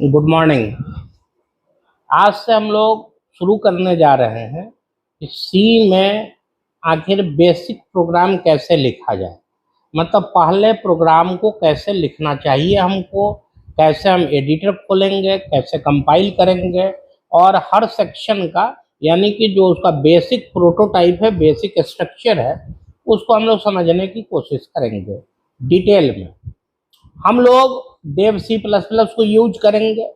Good morning. आज से हम लोग शुरू करने जा रहे हैं कि सी में आखिर बेसिक प्रोग्राम कैसे लिखा जाए। मतलब पहले प्रोग्राम को कैसे लिखना चाहिए हमको, कैसे हम एडिटर खोलेंगे, कैसे कंपाइल करेंगे और हर सेक्शन का यानी कि जो उसका बेसिक प्रोटोटाइप है, बेसिक स्ट्रक्चर है, उसको हम लोग समझने की कोशिश करेंगे डिटेल में। हम लोग डेव सी प्लस प्लस को यूज करेंगे।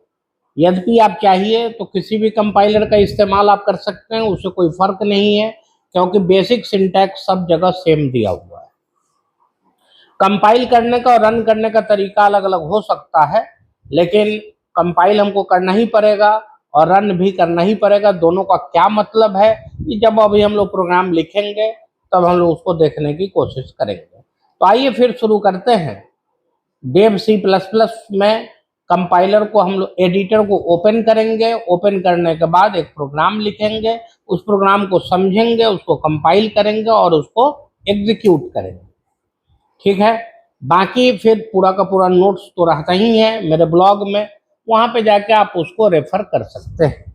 यद्यपि आप चाहिए तो किसी भी कंपाइलर का इस्तेमाल आप कर सकते हैं, उससे कोई फर्क नहीं है, क्योंकि बेसिक सिंटैक्स सब जगह सेम दिया हुआ है। कंपाइल करने का और रन करने का तरीका अलग अलग हो सकता है, लेकिन कंपाइल हमको करना ही पड़ेगा और रन भी करना ही पड़ेगा। दोनों का क्या मतलब है कि जब अभी हम लोग प्रोग्राम लिखेंगे तब हम लोग उसको देखने की कोशिश करेंगे। तो आइए फिर शुरू करते हैं। डेव सी प्लस प्लस में कंपाइलर को हम लोग एडिटर को ओपन करेंगे। ओपन करने के बाद एक प्रोग्राम लिखेंगे, उस प्रोग्राम को समझेंगे, उसको कंपाइल करेंगे और उसको एग्जीक्यूट करेंगे। ठीक है, बाकी फिर पूरा का पूरा नोट्स तो रहता ही है मेरे ब्लॉग में, वहां पे जाके आप उसको रेफर कर सकते हैं।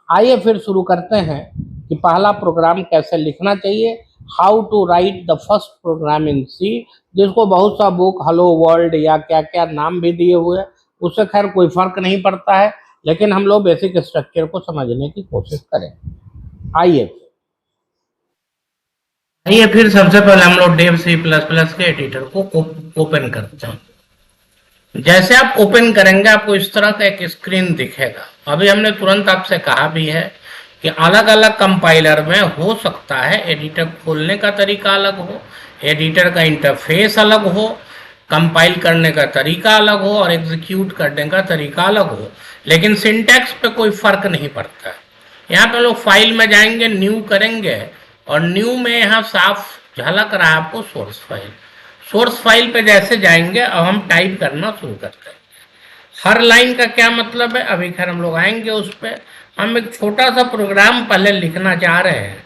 आइए फिर शुरू करते हैं कि पहला प्रोग्राम कैसे लिखना चाहिए। How to write the first program in C, जिसको बहुत सा बुक हेलो वर्ल्ड या क्या क्या नाम भी दिए हुए, उससे खैर कोई फर्क नहीं पड़ता है, लेकिन हम लोग बेसिक स्ट्रक्चर को समझने की कोशिश करें। आइए फिर सबसे पहले हम लोग डेव सी प्लस प्लस के एडिटर को ओपन करते हैं। जैसे आप ओपन करेंगे आपको इस तरह का एक स्क्रीन दिखेगा। अभी हमने तुरंत आपसे कहा भी है कि अलग अलग कंपाइलर में हो सकता है एडिटर खोलने का तरीका अलग हो, एडिटर का इंटरफेस अलग हो, कंपाइल करने का तरीका अलग हो और एग्जीक्यूट करने का तरीका अलग हो, लेकिन सिंटैक्स पे कोई फर्क नहीं पड़ता है। यहाँ पे लोग फाइल में जाएंगे, न्यू करेंगे और न्यू में यहाँ साफ झलक रहा है आपको सोर्स फाइल। सोर्स फाइल पे जैसे जाएंगे अब हम टाइप करना शुरू करते हैं। हर लाइन का क्या मतलब है अभी खैर हम लोग आएंगे उस पर। हम एक छोटा सा प्रोग्राम पहले लिखना चाह रहे हैं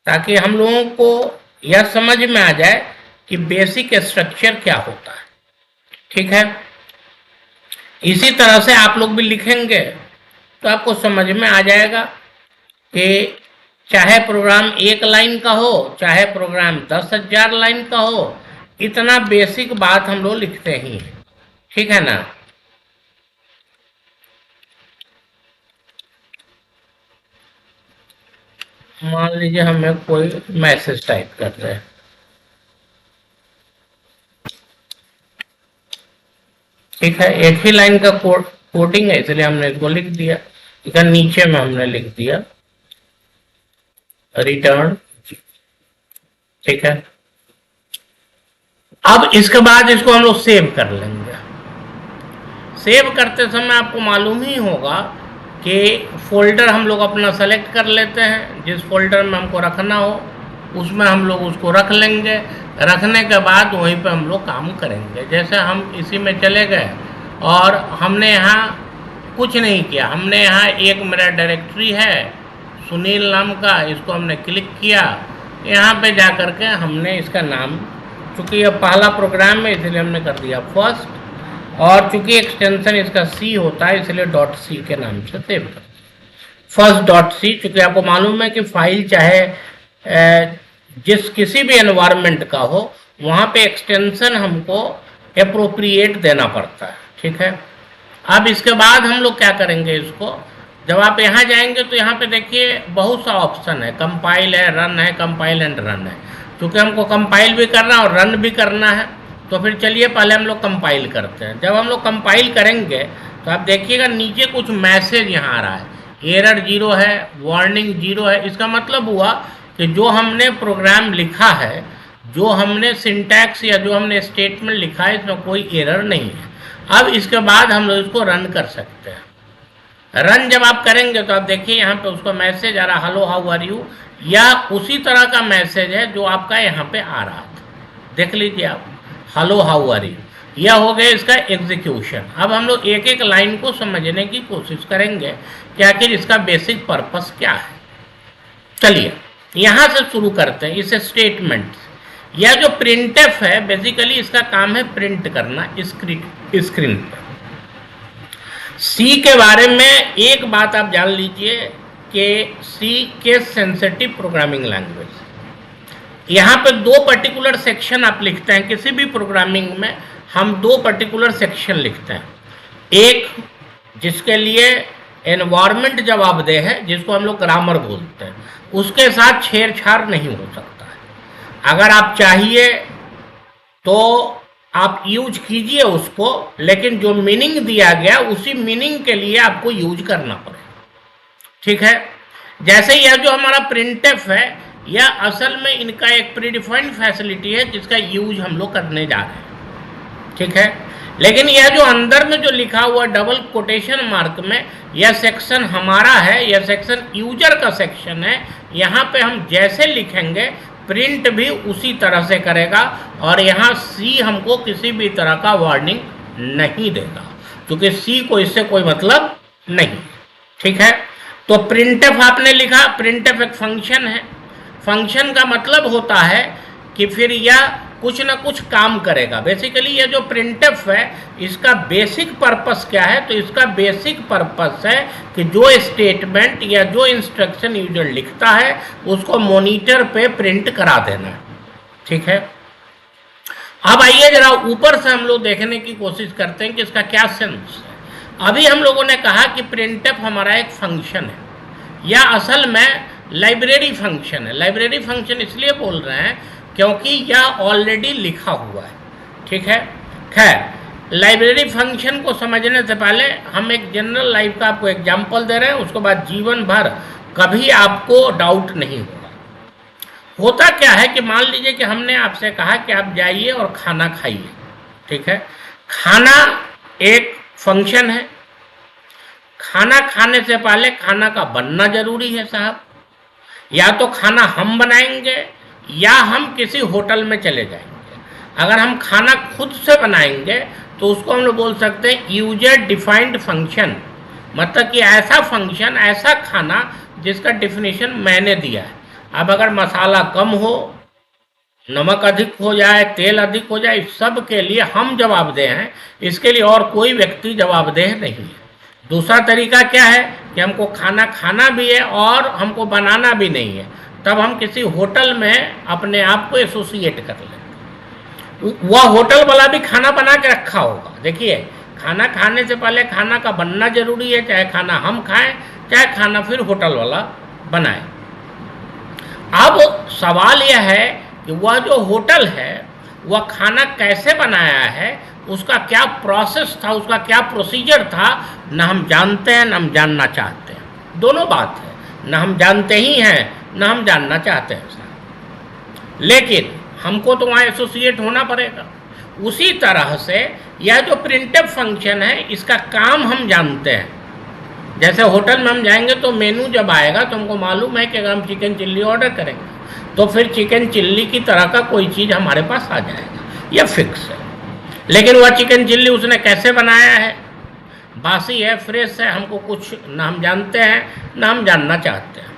ताकि हम लोगों को यह समझ में आ जाए कि बेसिक स्ट्रक्चर क्या होता है। ठीक है, इसी तरह से आप लोग भी लिखेंगे तो आपको समझ में आ जाएगा कि चाहे प्रोग्राम एक लाइन का हो, चाहे प्रोग्राम 10,000 लाइन का हो, इतना बेसिक बात हम लोग लिखते ही हैं। ठीक है ना। मान लीजिए हमें कोई मैसेज टाइप करते हैं, ठीक है, एक ही लाइन का कोडिंग है इसलिए हमने इसको लिख दिया। इधर नीचे में हमने लिख दिया रिटर्न। ठीक है, अब इसके बाद इसको हम लोग सेव कर लेंगे। सेव करते समय आपको मालूम ही होगा कि फोल्डर हम लोग अपना सेलेक्ट कर लेते हैं, जिस फोल्डर में हमको रखना हो उसमें हम लोग उसको रख लेंगे। रखने के बाद वहीं पे हम लोग काम करेंगे। जैसे हम इसी में चले गए और हमने यहाँ कुछ नहीं किया, हमने यहाँ एक मेरा डायरेक्टरी है सुनील नाम का, इसको हमने क्लिक किया। यहाँ पे जा कर के हमने इसका नाम, चूँकि यह पहला प्रोग्राम है इसलिए हमने कर दिया फर्स्ट, और चूँकि एक्सटेंशन इसका सी होता है इसलिए डॉट सी के नाम से सेव कर फर्स्ट डॉट सी। चूँकि आपको मालूम है कि फाइल चाहे जिस किसी भी एनवायरनमेंट का हो वहाँ पे एक्सटेंशन हमको अप्रोप्रिएट देना पड़ता है। ठीक है, अब इसके बाद हम लोग क्या करेंगे, इसको जब आप यहाँ जाएंगे तो यहाँ पे देखिए बहुत सा ऑप्शन है, कंपाइल है, रन है, कंपाइल एंड रन है। क्योंकि हमको कंपाइल भी करना और रन भी करना है तो फिर चलिए पहले हम लोग कंपाइल करते हैं। जब हम लोग कंपाइल करेंगे तो आप देखिएगा नीचे कुछ मैसेज यहाँ आ रहा है, एरर 0 है, वार्निंग 0 है। इसका मतलब हुआ कि जो हमने प्रोग्राम लिखा है, जो हमने सिंटैक्स या जो हमने स्टेटमेंट लिखा है इसमें कोई एरर नहीं है। अब इसके बाद हम लोग इसको रन कर सकते हैं। रन जब आप करेंगे तो आप देखिए यहाँ पे उसका मैसेज आ रहा हेलो हाउ आर यू, या उसी तरह का मैसेज है जो आपका यहाँ पे आ रहा था। देख लीजिए आप, हेलो हाउ आर यू, यह हो गया इसका एग्जीक्यूशन। अब हम लोग एक एक लाइन को समझने की कोशिश करेंगे कि आखिर इसका बेसिक पर्पस क्या है। चलिए यहाँ से शुरू करते हैं इस स्टेटमेंट। यह जो प्रिंटफ है बेसिकली इसका काम है प्रिंट करना स्क्रीन पर। सी के बारे में एक बात आप जान लीजिए कि सी केस सेंसिटिव प्रोग्रामिंग लैंग्वेज। यहाँ पे दो पर्टिकुलर सेक्शन आप लिखते हैं, किसी भी प्रोग्रामिंग में हम दो पर्टिकुलर सेक्शन लिखते हैं। एक जिसके लिए एनवायरनमेंट जवाबदेह है, जिसको हम लोग ग्रामर बोलते हैं, उसके साथ छेड़छाड़ नहीं हो सकता है। अगर आप चाहिए तो आप यूज कीजिए उसको, लेकिन जो मीनिंग दिया गया उसी मीनिंग के लिए आपको यूज करना पड़ेगा। ठीक है। जैसे यह जो हमारा प्रिंटफ है, यह असल में इनका एक प्रीडिफाइंड फैसिलिटी है जिसका यूज हम लोग करने जा रहे हैं। ठीक है। लेकिन यह जो अंदर में जो लिखा हुआ डबल कोटेशन मार्क में, यह सेक्शन हमारा है, यह सेक्शन यूजर का सेक्शन है। यहाँ पे हम जैसे लिखेंगे प्रिंट भी उसी तरह से करेगा, और यहाँ सी हमको किसी भी तरह का वार्निंग नहीं देगा, क्योंकि सी को इससे कोई मतलब नहीं। ठीक है। तो प्रिंटफ आपने लिखा, प्रिंटफ एक फंक्शन है। फंक्शन का मतलब होता है कि फिर यह कुछ ना कुछ काम करेगा। बेसिकली ये जो प्रिंटफ है, इसका बेसिक पर्पस क्या है? तो इसका बेसिक पर्पस है कि जो स्टेटमेंट या जो इंस्ट्रक्शन यूजर लिखता है उसको मॉनिटर पे प्रिंट करा देना है। ठीक है। अब आइए जरा ऊपर से हम लोग देखने की कोशिश करते हैं कि इसका क्या सेंस है। अभी हम लोगों ने कहा कि प्रिंटफ हमारा एक फंक्शन है, या असल में लाइब्रेरी फंक्शन है। लाइब्रेरी फंक्शन इसलिए बोल रहे हैं क्योंकि यह ऑलरेडी लिखा हुआ है। ठीक है। खैर, लाइब्रेरी फंक्शन को समझने से पहले हम एक जनरल लाइफ का आपको एग्जाम्पल दे रहे हैं, उसके बाद जीवन भर कभी आपको डाउट नहीं होगा। होता क्या है कि मान लीजिए कि हमने आपसे कहा कि आप जाइए और खाना खाइए। ठीक है। खाना एक फंक्शन है। खाना खाने से पहले खाना का बनना जरूरी है साहब। या तो खाना हम बनाएंगे या हम किसी होटल में चले जाएंगे। अगर हम खाना खुद से बनाएंगे तो उसको हम लोग बोल सकते हैं यूजर डिफाइंड फंक्शन, मतलब कि ऐसा फंक्शन, ऐसा खाना जिसका डिफिनीशन मैंने दिया है। अब अगर मसाला कम हो, नमक अधिक हो जाए, तेल अधिक हो जाए, इस सब के लिए हम जवाबदेह हैं, इसके लिए और कोई व्यक्ति जवाबदेह नहीं है। दूसरा तरीका क्या है कि हमको खाना खाना भी है और हमको बनाना भी नहीं है, तब हम किसी होटल में अपने आप को एसोसिएट कर लेंगे। वह होटल वाला भी खाना बना के रखा होगा। देखिए, खाना खाने से पहले खाना का बनना जरूरी है, चाहे खाना हम खाएं चाहे खाना फिर होटल वाला बनाए। अब सवाल यह है कि वह जो होटल है वह खाना कैसे बनाया है, उसका क्या प्रोसेस था, उसका क्या प्रोसीजर था, न हम जानते हैं न हम जानना चाहते हैं। दोनों बात है, न हम जानते ही हैं न हम जानना चाहते हैं सर। लेकिन हमको तो वहाँ एसोसिएट होना पड़ेगा। उसी तरह से यह जो प्रिंटफ फंक्शन है, इसका काम हम जानते हैं। जैसे होटल में हम जाएंगे तो मेनू जब आएगा तो हमको मालूम है कि अगर हम चिकन चिल्ली ऑर्डर करेंगे तो फिर चिकन चिल्ली की तरह का कोई चीज़ हमारे पास आ जाएगा, यह फिक्स है। लेकिन वह चिकन चिल्ली उसने कैसे बनाया है, बासी है, फ्रेश है, हमको कुछ न हम जानते हैं न हम जानना चाहते हैं।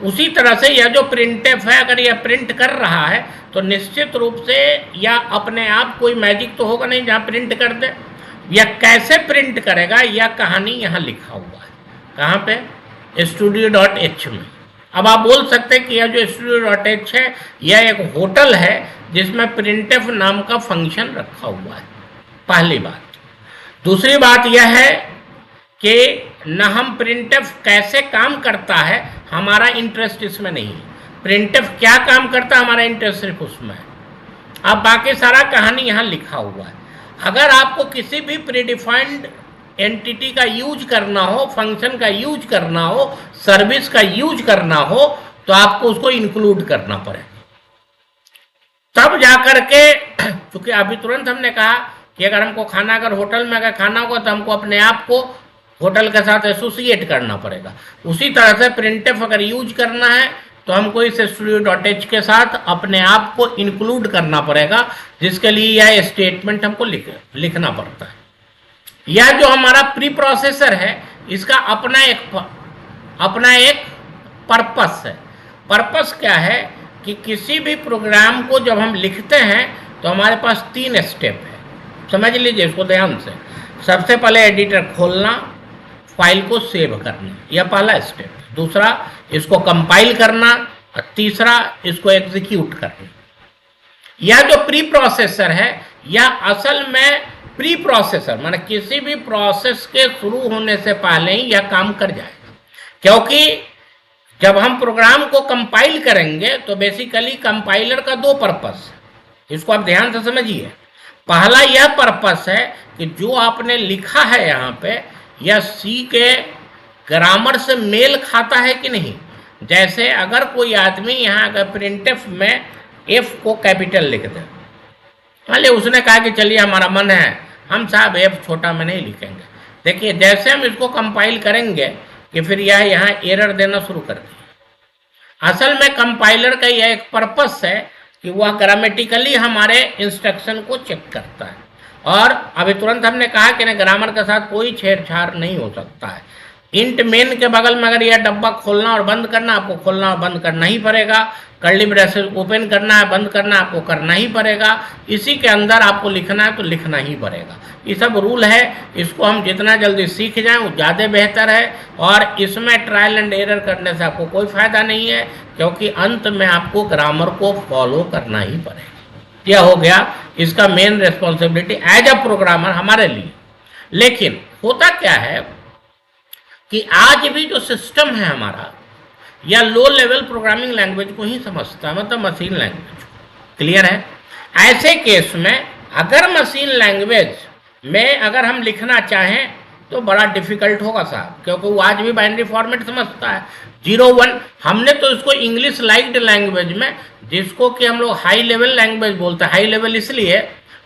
उसी तरह से यह जो प्रिंटफ है, अगर यह प्रिंट कर रहा है तो निश्चित रूप से यह अपने आप कोई मैजिक तो होगा नहीं जहाँ प्रिंट कर दे। यह कैसे प्रिंट करेगा, यह कहानी यहाँ लिखा हुआ है। कहाँ पे? studio.h में। अब आप बोल सकते हैं कि यह जो studio.h है यह एक होटल है जिसमें प्रिंटफ नाम का फंक्शन रखा हुआ है, पहली बात। दूसरी बात यह है कि न हम प्रिंटफ कैसे काम करता है, हमारा इंटरेस्ट इसमें नहीं है। प्रिंटफ क्या काम करता है, हमारा इंटरेस्ट सिर्फ उसमें है। अब बाकी सारा कहानी यहाँ लिखा हुआ है। अगर आपको किसी भी प्रीडिफाइंड एंटिटी का यूज करना हो, फंक्शन का यूज करना हो, सर्विस का यूज करना हो, तो आपको उसको इंक्लूड करना पड़ेगा। तब जाकर के, क्योंकि अभी तुरंत हमने कहा कि अगर हमको खाना, अगर होटल में अगर खाना होगा तो हमको अपने आप को होटल के साथ एसोसिएट करना पड़ेगा। उसी तरह से प्रिंटफ अगर यूज करना है तो हमको इस studio.h के साथ अपने आप को इंक्लूड करना पड़ेगा, जिसके लिए यह स्टेटमेंट हमको लिखना पड़ता है। यह जो हमारा प्री प्रोसेसर है, इसका अपना एक पर्पस है। पर्पस क्या है कि किसी भी प्रोग्राम को जब हम लिखते हैं तो हमारे पास 3 स्टेप है। समझ लीजिए इसको ध्यान से। सबसे पहले एडिटर खोलना, फाइल को सेव करना, यह पहला स्टेप। दूसरा, इसको कंपाइल करना, और तीसरा, इसको एग्जीक्यूट करना। यह जो प्री प्रोसेसर है, यह असल में प्री प्रोसेसर माने किसी भी प्रोसेस के शुरू होने से पहले ही यह काम कर जाएगा। क्योंकि जब हम प्रोग्राम को कंपाइल करेंगे तो बेसिकली कंपाइलर का दो पर्पस, इसको आप ध्यान से समझिए। पहला यह पर्पस है कि जो आपने लिखा है यहाँ पे, यह सी के ग्रामर से मेल खाता है कि नहीं। जैसे अगर कोई आदमी यहाँ अगर प्रिंटफ में एफ को कैपिटल लिख दे, मान लीजिए उसने कहा कि चलिए हमारा मन है हम साहब एफ छोटा में नहीं लिखेंगे। देखिए जैसे हम इसको कंपाइल करेंगे कि फिर यह यहाँ एरर देना शुरू कर दिया। असल में कंपाइलर का यह एक पर्पस है कि वह ग्रामेटिकली हमारे इंस्ट्रक्शन को चेक करता है, और अभी तुरंत हमने कहा कि ग्रामर के साथ कोई छेड़छाड़ नहीं हो सकता है। इंट मेन के बगल में अगर यह डब्बा खोलना और बंद करना, आपको खोलना और बंद करना ही पड़ेगा। कर्ली ब्रेसेस ओपन करना है, बंद करना आपको करना ही पड़ेगा। इसी के अंदर आपको लिखना है तो लिखना ही पड़ेगा। ये सब रूल है, इसको हम जितना जल्दी सीख जाएं वो ज़्यादा बेहतर है। और इसमें ट्रायल एंड एरर करने से आपको कोई फ़ायदा नहीं है, क्योंकि अंत में आपको ग्रामर को फॉलो करना ही पड़ेगा। यह हो गया इसका main responsibility as a programmer हमारे लिए। लेकिन होता क्या है कि आज भी जो सिस्टम है हमारा, या लो लेवल प्रोग्रामिंग लैंग्वेज को ही समझता है, मतलब मशीन लैंग्वेज। क्लियर है? ऐसे केस में अगर मशीन लैंग्वेज में अगर हम लिखना चाहें तो बड़ा डिफिकल्ट होगा साहब, क्योंकि वो आज भी बाइनरी फॉर्मेट समझता है 0-1। हमने तो इसको इंग्लिश लाइक्ड लैंग्वेज में, जिसको कि हम लोग हाई लेवल लैंग्वेज बोलते हैं। हाई लेवल इसलिए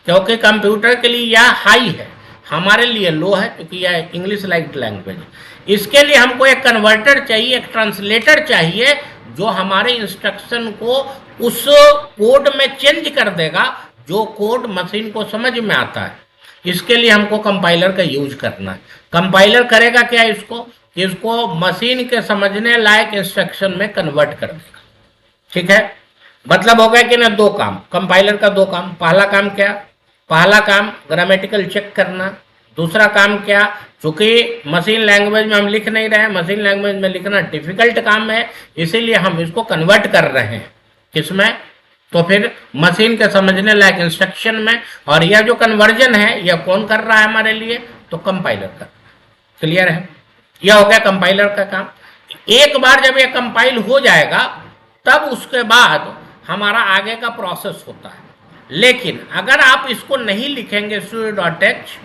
क्योंकि कंप्यूटर के लिए यह हाई है, हमारे लिए लो है, क्योंकि यह इंग्लिश लाइक्ड लैंग्वेज। इसके लिए हमको एक कन्वर्टर चाहिए, एक ट्रांसलेटर चाहिए, जो हमारे इंस्ट्रक्शन को उस कोड में चेंज कर देगा जो कोड मशीन को समझ में आता है। इसके लिए हमको कंपाइलर का यूज करना है। कंपाइलर करेगा क्या इसको मशीन के समझने लायक इंस्ट्रक्शन में कन्वर्ट कर देगा। ठीक है, मतलब हो गया कि ना दो काम, कंपाइलर का दो काम। पहला काम क्या? पहला काम ग्रामेटिकल चेक करना। दूसरा काम क्या? चूंकि मशीन लैंग्वेज में हम लिख नहीं रहे हैं, मशीन लैंग्वेज में लिखना डिफिकल्ट काम है, इसीलिए हम इसको कन्वर्ट कर रहे हैं। किसमें? तो फिर मशीन के समझने लायक इंस्ट्रक्शन में। और यह जो कन्वर्जन है यह कौन कर रहा है हमारे लिए? तो कंपाइलर का। क्लियर है? यह हो गया कंपाइलर का काम। एक बार जब यह कंपाइल हो जाएगा तब उसके बाद हमारा आगे का प्रोसेस होता है। लेकिन अगर आप इसको नहीं लिखेंगे sudo.h,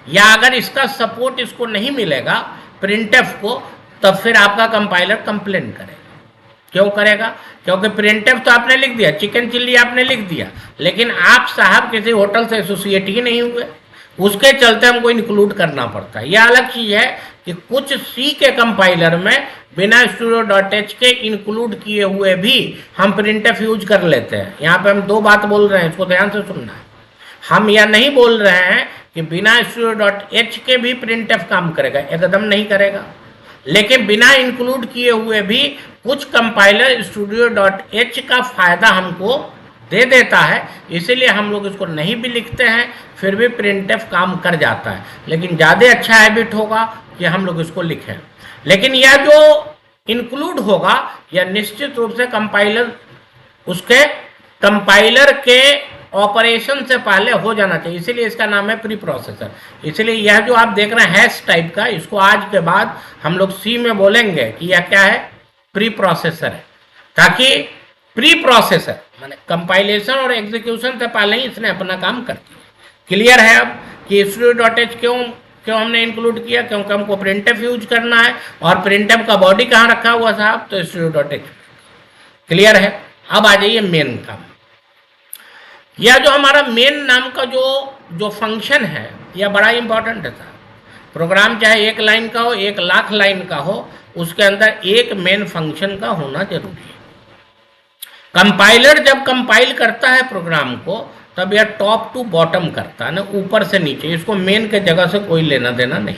या अगर इसका सपोर्ट इसको नहीं मिलेगा प्रिंटफ को, तब फिर आपका कंपाइलर कंप्लेन करेगा। क्यों करेगा? क्योंकि प्रिंटफ तो आपने लिख दिया, चिकन चिल्ली आपने लिख दिया, लेकिन आप साहब किसी होटल से एसोसिएट ही नहीं हुए, उसके चलते हमको इंक्लूड करना पड़ता है। यह अलग चीज़ है कि कुछ सी के कंपाइलर में बिना sudo.h के इंक्लूड किए हुए भी हम प्रिंटफ यूज कर लेते हैं। यहाँ पे हम दो बात बोल रहे हैं, इसको ध्यान से सुनना है। हम यह नहीं बोल रहे हैं कि बिना sudo.h के भी प्रिंटफ काम करेगा, एकदम नहीं करेगा। लेकिन बिना इंक्लूड किए हुए भी कुछ कंपाइलर sudo.h का फायदा हमको दे देता है, इसीलिए हम लोग इसको नहीं भी लिखते हैं, फिर भी प्रिंटफ काम कर जाता है। लेकिन ज़्यादा अच्छा हैबिट होगा कि हम लोग इसको लिखें। लेकिन यह जो इंक्लूड होगा यह निश्चित रूप से कंपाइलर उसके कंपाइलर के ऑपरेशन से पहले हो जाना चाहिए, इसीलिए इसका नाम है प्री प्रोसेसर। इसलिए यह जो आप देख रहे हैं हैश टाइप का, इसको आज के बाद हम लोग सी में बोलेंगे कि यह क्या है? प्री प्रोसेसर है। ताकि प्री प्रोसेसर माने कंपाइलेशन और एग्जीक्यूशन से पहले ही इसने अपना काम कर दिया। क्लियर है अब कि sudo.h क्यों हमने इंक्लूड किया? क्योंकि हमको प्रिंटफ यूज करना है, और प्रिंटफ का बॉडी कहाँ रखा हुआ साहब? तो sudo.h। क्लियर है? अब आ जाइए मेन काम। यह जो हमारा मेन नाम का जो फंक्शन है यह बड़ा इंपॉर्टेंट है साहब। प्रोग्राम चाहे 1 लाइन का हो, 1,00,000 लाइन का हो, उसके अंदर एक मेन फंक्शन का होना जरूरी है। कंपाइलर जब कंपाइल करता है प्रोग्राम को तब यह टॉप टू बॉटम करता है ना, ऊपर से नीचे, इसको मेन के जगह से कोई लेना देना नहीं।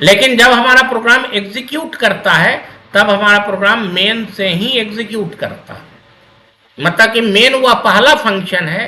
लेकिन जब हमारा प्रोग्राम एग्जीक्यूट करता है तब हमारा प्रोग्राम मेन से ही एग्जीक्यूट करता है। मतलब कि मेन वह पहला फंक्शन है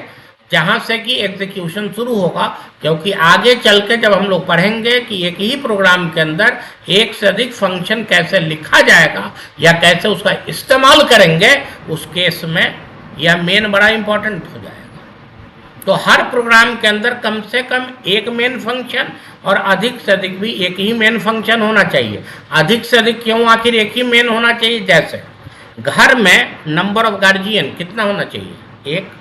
जहाँ से कि एग्जीक्यूशन शुरू होगा, क्योंकि आगे चल के जब हम लोग पढ़ेंगे कि एक ही प्रोग्राम के अंदर एक से अधिक फंक्शन कैसे लिखा जाएगा या कैसे उसका इस्तेमाल करेंगे, उस केस में यह मेन बड़ा इंपॉर्टेंट हो जाएगा। तो हर प्रोग्राम के अंदर कम से कम एक मेन फंक्शन और अधिक से अधिक भी एक ही मेन फंक्शन होना चाहिए। अधिक से अधिक क्यों आखिर एक ही मेन होना चाहिए? जैसे घर में नंबर ऑफ गार्जियन कितना होना चाहिए? एक।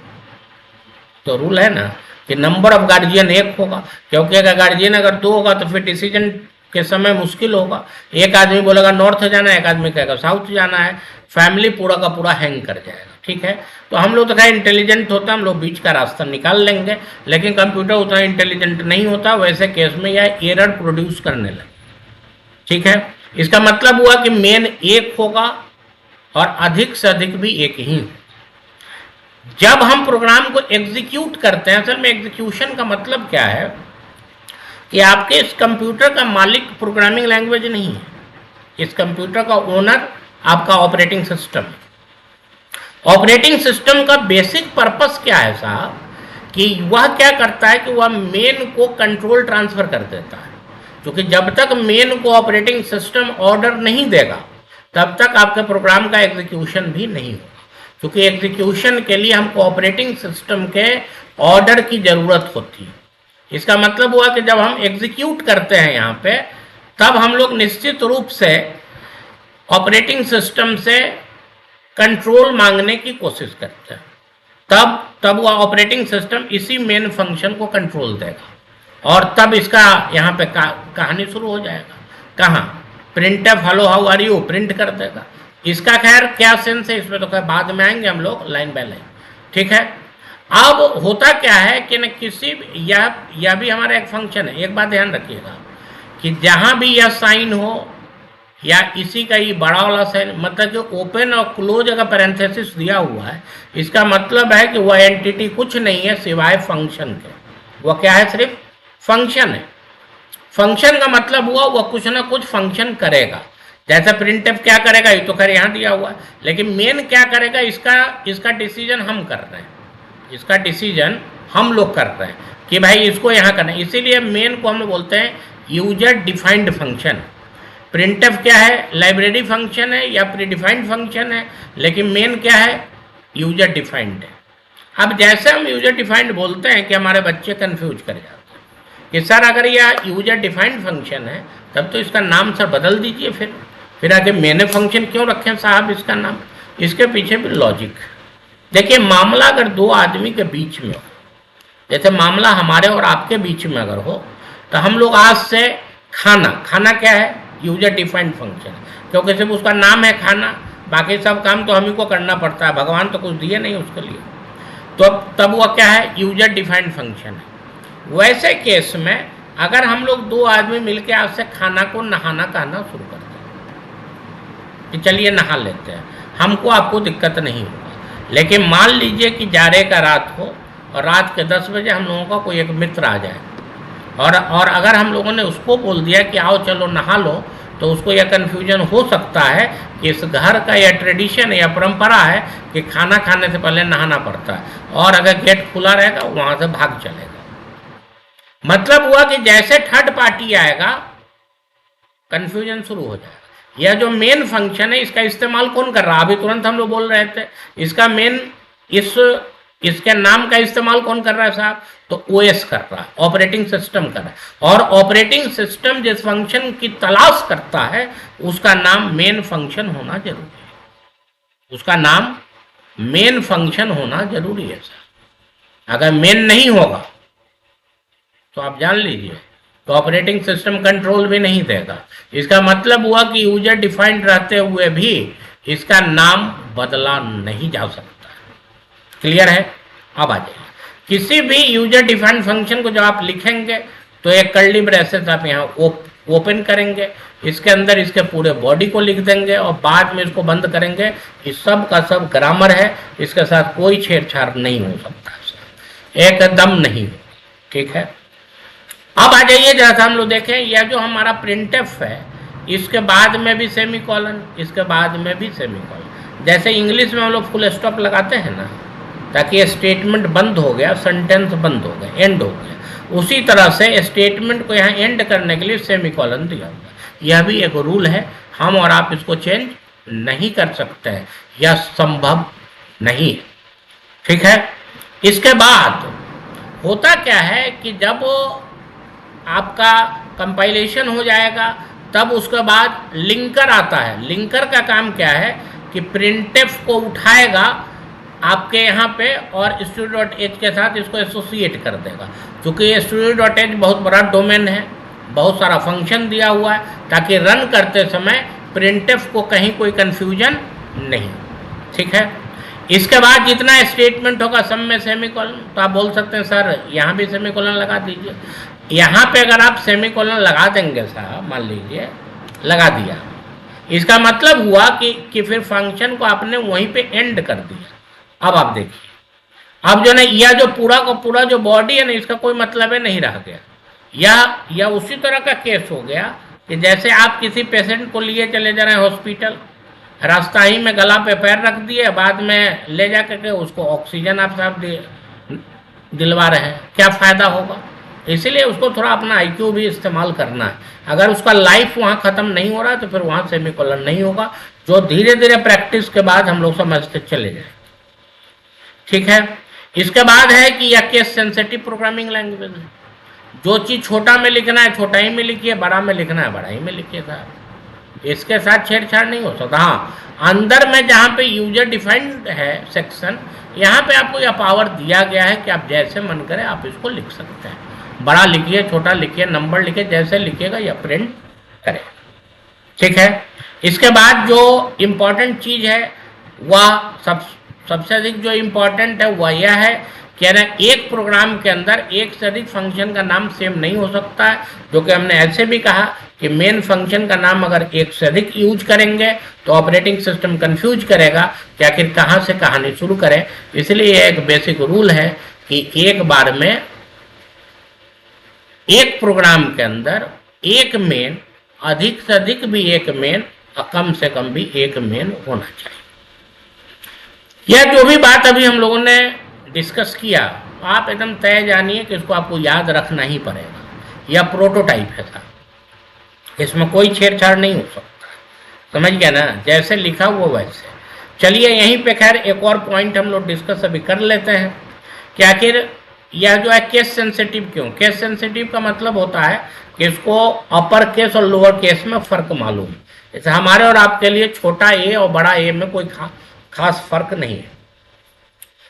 तो रूल है ना कि नंबर ऑफ गार्जियन एक होगा, क्योंकि अगर गार्जियन अगर दो होगा तो फिर डिसीजन के समय मुश्किल होगा। एक आदमी बोलेगा नॉर्थ जाना है, एक आदमी कहेगा साउथ जाना है, फैमिली पूरा का पूरा हैंग कर जाएगा। ठीक है, तो हम लोग तो क्या इंटेलिजेंट होता है, हम लोग बीच का रास्ता निकाल लेंगे, लेकिन कंप्यूटर उतना इंटेलिजेंट नहीं होता। वैसे केस में यह एरर प्रोड्यूस करने लगे। ठीक है, इसका मतलब हुआ कि मेन एक होगा और अधिक से अधिक भी एक ही। जब हम प्रोग्राम को एग्जीक्यूट करते हैं, असल में एग्जीक्यूशन का मतलब क्या है कि आपके इस कंप्यूटर का मालिक प्रोग्रामिंग लैंग्वेज नहीं है। इस कंप्यूटर का ओनर आपका ऑपरेटिंग सिस्टम है। ऑपरेटिंग सिस्टम का बेसिक पर्पस क्या है साहब, कि वह क्या करता है कि वह मेन को कंट्रोल ट्रांसफर कर देता है। क्योंकि जब तक मेन को ऑपरेटिंग सिस्टम ऑर्डर नहीं देगा तब तक आपके प्रोग्राम का एग्जीक्यूशन भी नहीं होगा। क्योंकि एग्जीक्यूशन के लिए हमको ऑपरेटिंग सिस्टम के ऑर्डर की ज़रूरत होती है। इसका मतलब हुआ कि जब हम एग्जीक्यूट करते हैं यहाँ पे, तब हम लोग निश्चित रूप से ऑपरेटिंग सिस्टम से कंट्रोल मांगने की कोशिश करते हैं। तब वह ऑपरेटिंग सिस्टम इसी मेन फंक्शन को कंट्रोल देगा और तब इसका यहाँ पे कहानी शुरू हो जाएगा। कहाँ? Printf hello how are you print कर देगा। इसका खैर क्या सेंस है, इसमें तो खैर बाद में आएंगे हम लोग लाइन बाय लाइन। ठीक है, अब होता क्या है कि न किसी यह भी हमारा एक फंक्शन है। एक बात ध्यान रखिएगा कि जहाँ भी यह साइन हो या इसी का ये बड़ा वाला साइन, मतलब कि ओपन और क्लोज अगर पैरेंथेसिस दिया हुआ है, इसका मतलब है कि वह एंटिटी कुछ नहीं है सिवाय फंक्शन के। वह क्या है? सिर्फ फंक्शन है। फंक्शन का मतलब हुआ वह कुछ ना कुछ फंक्शन करेगा। जैसे प्रिंटफ क्या करेगा ये तो खैर यहाँ दिया हुआ है, लेकिन मेन क्या करेगा इसका डिसीजन हम कर रहे हैं। इसका डिसीजन हम लोग कर रहे हैं कि भाई इसको यहाँ करना है। इसीलिए मेन को हम लोग बोलते हैं यूजर डिफाइंड फंक्शन। प्रिंटफ क्या है? लाइब्रेरी फंक्शन है या प्रीडिफाइंड फंक्शन है, लेकिन मेन क्या है? यूजर डिफाइंड है। अब जैसे हम यूजर डिफाइंड बोलते हैं कि हमारे बच्चे कंफ्यूज कर जाते हैं कि सर अगर यह यूजर डिफाइंड फंक्शन है तब तो इसका नाम सर बदल दीजिए। फिर आगे मैंने फंक्शन क्यों रखें साहब इसका नाम? इसके पीछे भी लॉजिक। देखिए, मामला अगर दो आदमी के बीच में हो, जैसे मामला हमारे और आपके बीच में अगर हो, तो हम लोग आज से खाना क्या है? यूजर डिफाइंड फंक्शन, क्योंकि सिर्फ उसका नाम है खाना, बाकी सब काम तो हम ही को करना पड़ता है, भगवान तो कुछ दिए नहीं उसके लिए। तो तब वह क्या है? यूजर डिफाइंड फंक्शन है। वैसे केस में अगर हम लोग दो आदमी मिलकर आज से खाना को नहाना कहना शुरू कर दें कि चलिए नहा लेते हैं, हमको आपको दिक्कत नहीं होगा। लेकिन मान लीजिए कि जाड़े का रात हो और रात के 10 बजे हम लोगों का कोई एक मित्र आ जाए और अगर हम लोगों ने उसको बोल दिया कि आओ चलो नहा लो, तो उसको यह कन्फ्यूजन हो सकता है कि इस घर का यह ट्रेडिशन या परंपरा है कि खाना खाने से पहले नहाना पड़ता है, और अगर गेट खुला रहेगा वहाँ से भाग चलेगा। मतलब हुआ कि जैसे थर्ड पार्टी आएगा कन्फ्यूजन शुरू हो जाएगा। यह जो मेन फंक्शन है इसका इस्तेमाल कौन कर रहा है? अभी तुरंत हम लोग बोल रहे थे इसका मेन इसके नाम का इस्तेमाल कौन कर रहा है साहब? तो ओएस कर रहा है, ऑपरेटिंग सिस्टम कर रहा है। और ऑपरेटिंग सिस्टम जिस फंक्शन की तलाश करता है उसका नाम मेन फंक्शन होना जरूरी है। उसका नाम मेन फंक्शन होना जरूरी है साहब। अगर मेन नहीं होगा तो आप जान लीजिए तो ऑपरेटिंग सिस्टम कंट्रोल भी नहीं देगा। इसका मतलब हुआ कि यूजर डिफाइंड रहते हुए भी इसका नाम बदला नहीं जा सकता। क्लियर है? अब आ जाइए, किसी भी यूजर डिफाइंड फंक्शन को जब आप लिखेंगे तो एक कर्ली ब्रेसेस आप यहाँ ओपन करेंगे, इसके अंदर इसके पूरे बॉडी को लिख देंगे और बाद में इसको बंद करेंगे। इस सब का सब ग्रामर है, इसके साथ कोई छेड़छाड़ नहीं हो सकता, एकदम नहीं। ठीक है, अब आ जाइए जैसा हम लोग देखें यह जो हमारा प्रिंटफ है इसके बाद में भी सेमीकोलन, इसके बाद में भी सेमीकोलन। जैसे इंग्लिश में हम लोग फुल स्टॉप लगाते हैं ना, ताकि स्टेटमेंट बंद हो गया, सेंटेंस बंद हो गया, एंड हो गया। उसी तरह से स्टेटमेंट को यहाँ एंड करने के लिए सेमीकोलन दिया हुआ है। यह भी एक रूल है, हम और आप इसको चेंज नहीं कर सकते हैं, यह संभव नहीं है। ठीक है। इसके बाद होता क्या है कि जब आपका कंपाइलेशन हो जाएगा तब उसके बाद लिंकर आता है। लिंकर का काम क्या है कि प्रिंटफ को उठाएगा आपके यहाँ पे और studio.h के साथ इसको एसोसिएट कर देगा। क्योंकि ये studio.h बहुत बड़ा डोमेन है, बहुत सारा फंक्शन दिया हुआ है, ताकि रन करते समय प्रिंटफ को कहीं कोई कन्फ्यूजन नहीं। ठीक है। इसके बाद जितना स्टेटमेंट होगा सब में सेमीकोलन, तो आप बोल सकते हैं सर यहाँ भी सेमीकोलन लगा दीजिए। यहाँ पे अगर आप सेमीकोलन लगा देंगे साहब, मान लीजिए लगा दिया, इसका मतलब हुआ कि फिर फंक्शन को आपने वहीं पे एंड कर दिया। अब आप देखिए, अब जो ना यह जो पूरा का पूरा जो बॉडी है ना, इसका कोई मतलब है नहीं रह गया। या उसी तरह का केस हो गया कि जैसे आप किसी पेशेंट को लिए चले जा रहे हैं हॉस्पिटल, रास्ता ही में गला पे पैर रख दिए, बाद में ले जा करके उसको ऑक्सीजन आप साहब दिलवा रहे हैं, क्या फ़ायदा होगा? इसलिए उसको थोड़ा अपना IQ भी इस्तेमाल करना है। अगर उसका लाइफ वहाँ ख़त्म नहीं हो रहा है तो फिर वहाँ सेमीकोलन नहीं होगा, जो धीरे धीरे प्रैक्टिस के बाद हम लोग समझते चले जाए। ठीक है। इसके बाद है कि यह केस सेंसिटिव प्रोग्रामिंग लैंग्वेज है। जो चीज़ छोटा में लिखना है छोटा ही में लिखिए, बड़ा में लिखना है बड़ा ही में लिखिए साहब, इसके साथ छेड़छाड़ नहीं हो सकता। हाँ, अंदर में जहाँ पे यूजर डिफाइंड है सेक्शन, यहाँ पे आपको यह पावर दिया गया है कि आप जैसे मन करे आप इसको लिख सकते हैं। बड़ा लिखिए, छोटा लिखिए, नंबर लिखिए, जैसे लिखिएगा या प्रिंट करें। ठीक है। इसके बाद जो इम्पोर्टेंट चीज़ है वह सबसे अधिक जो इम्पोर्टेंट है वह यह है कि ना एक प्रोग्राम के अंदर एक से अधिक फंक्शन का नाम सेम नहीं हो सकता है। जो कि हमने ऐसे भी कहा कि मेन फंक्शन का नाम अगर एक से अधिक यूज करेंगे तो ऑपरेटिंग सिस्टम कंफ्यूज करेगा कि आखिर कहाँ से कहानी शुरू करें। इसलिए यह एक बेसिक रूल है कि एक बार में एक प्रोग्राम के अंदर एक मेन, अधिक से अधिक भी एक मेन और कम से कम भी एक मेन होना चाहिए। यह जो भी बात अभी हम लोगों ने डिस्कस किया, आप एकदम तय जानिए कि इसको आपको याद रखना ही पड़ेगा। यह प्रोटोटाइप है था, इसमें कोई छेड़छाड़ नहीं हो सकता। समझ गया ना, जैसे लिखा हुआ वैसे। चलिए यहीं पे खैर एक और पॉइंट हम लोग डिस्कस अभी कर लेते हैं कि आखिर यह जो है केस सेंसिटिव क्यों। केस सेंसिटिव का मतलब होता है कि इसको अपर केस और लोअर केस में फ़र्क मालूम। जैसे हमारे और आपके लिए छोटा ए और बड़ा ए में कोई खास फर्क नहीं है।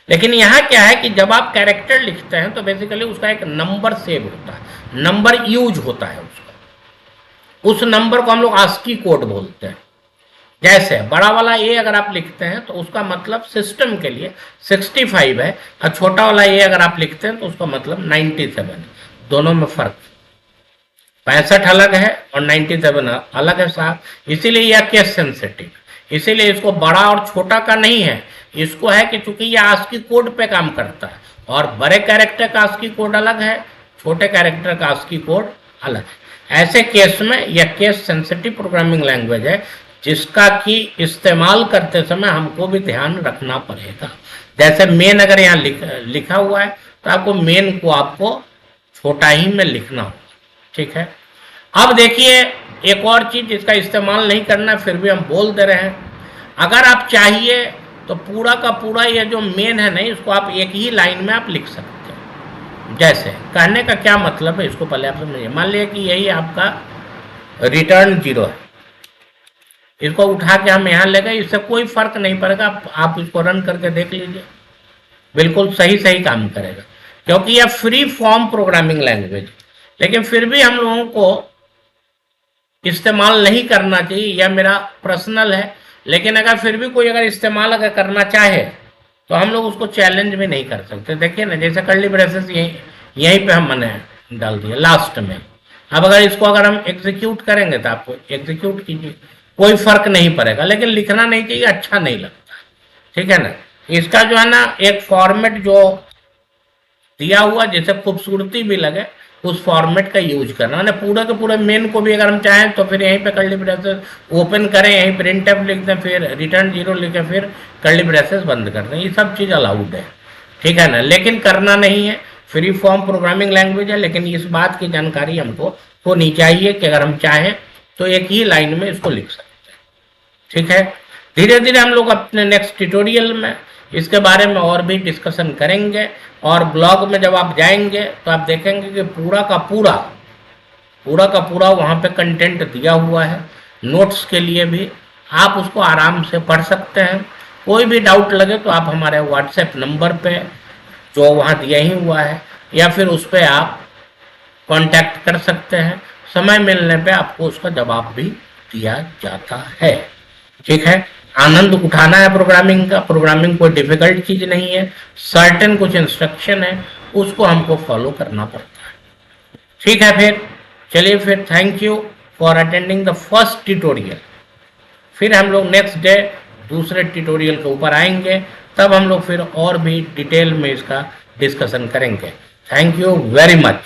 लेकिन यहाँ क्या है कि जब आप कैरेक्टर लिखते हैं तो बेसिकली उसका एक नंबर सेव होता है, नंबर यूज होता है उसका। उस नंबर को हम लोग ASCII कोड बोलते हैं। जैसे बड़ा वाला ए अगर आप लिखते हैं तो उसका मतलब सिस्टम के लिए 65 है, और छोटा वाला ए अगर आप लिखते हैं तो उसका मतलब 97 है। दोनों में फर्क, 65 अलग है और 97 अलग है साहब। इसीलिए यह केस सेंसिटिव, इसीलिए इसको बड़ा और छोटा का नहीं है, इसको है कि चूंकि यह ASCII कोड पे काम करता है और बड़े कैरेक्टर का ASCII कोड अलग है, छोटे कैरेक्टर का ASCII कोड अलग है। ऐसे केस में यह केस सेंसिटिव प्रोग्रामिंग लैंग्वेज है जिसका कि इस्तेमाल करते समय हमको भी ध्यान रखना पड़ेगा। जैसे मेन अगर यहाँ लिखा हुआ है तो आपको मेन को आपको छोटा ही में लिखना होगा। ठीक है। अब देखिए एक और चीज़ जिसका इस्तेमाल नहीं करना फिर भी हम बोल दे रहे हैं, अगर आप चाहिए तो पूरा का पूरा ये जो मेन है नहीं, इसको आप एक ही लाइन में आप लिख सकते हैं। जैसे कहने का क्या मतलब है इसको पहले आप समझिए। मान लिया कि यही आपका रिटर्न 0 है, इसको उठा के हम यहाँ ले गए, इससे कोई फर्क नहीं पड़ेगा। आप इसको रन करके देख लीजिए, बिल्कुल सही काम करेगा, क्योंकि यह फ्री फॉर्म प्रोग्रामिंग लैंग्वेज। लेकिन फिर भी हम लोगों को इस्तेमाल नहीं करना चाहिए, यह मेरा पर्सनल है। लेकिन अगर फिर भी कोई अगर इस्तेमाल अगर करना चाहे तो हम लोग उसको चैलेंज भी नहीं कर सकते। देखिए ना, जैसे कर्ली ब्रेसेस यहीं पे हम मैंने डाल दिया लास्ट में। अब अगर इसको अगर हम एग्जीक्यूट करेंगे तो आपको एग्जीक्यूट कीजिए, कोई फर्क नहीं पड़ेगा, लेकिन लिखना नहीं चाहिए, अच्छा नहीं लगता। ठीक है ना। इसका जो है ना एक फॉर्मेट जो दिया हुआ जिससे खूबसूरती भी लगे, उस फॉर्मेट का यूज करना है। पूरे के पूरे मेन को भी अगर हम चाहें तो फिर यहीं पे कर्ली ब्रेसेस ओपन करें, यहीं प्रिंटफ लिख दें, फिर रिटर्न 0 लिखें, फिर कर्ली ब्रेसेस बंद कर दें, ये सब चीज़ अलाउड है। ठीक है ना, लेकिन करना नहीं है, फ्री फॉर्म प्रोग्रामिंग लैंग्वेज है, लेकिन इस बात की जानकारी हमको होनी चाहिए कि अगर हम चाहें तो एक ही लाइन में इसको लिख सकते हैं। ठीक है, धीरे धीरे हम लोग अपने नेक्स्ट ट्यूटोरियल में इसके बारे में और भी डिस्कशन करेंगे, और ब्लॉग में जब आप जाएंगे तो आप देखेंगे कि पूरा का पूरा वहाँ पे कंटेंट दिया हुआ है, नोट्स के लिए भी आप उसको आराम से पढ़ सकते हैं। कोई भी डाउट लगे तो आप हमारे व्हाट्सएप नंबर पे जो वहाँ दिया ही हुआ है, या फिर उस पर आप कांटेक्ट कर सकते हैं, समय मिलने पे आपको उसका जवाब भी दिया जाता है। ठीक है, आनंद उठाना है प्रोग्रामिंग का, प्रोग्रामिंग कोई डिफिकल्ट चीज़ नहीं है, सर्टेन कुछ इंस्ट्रक्शन है उसको हमको फॉलो करना पड़ता है। ठीक है, फिर चलिए, फिर thank you for attending the first tutorial. फिर हम लोग नेक्स्ट डे दूसरे ट्यूटोरियल के ऊपर आएंगे, तब हम लोग फिर और भी डिटेल में इसका डिस्कशन करेंगे। Thank you very much.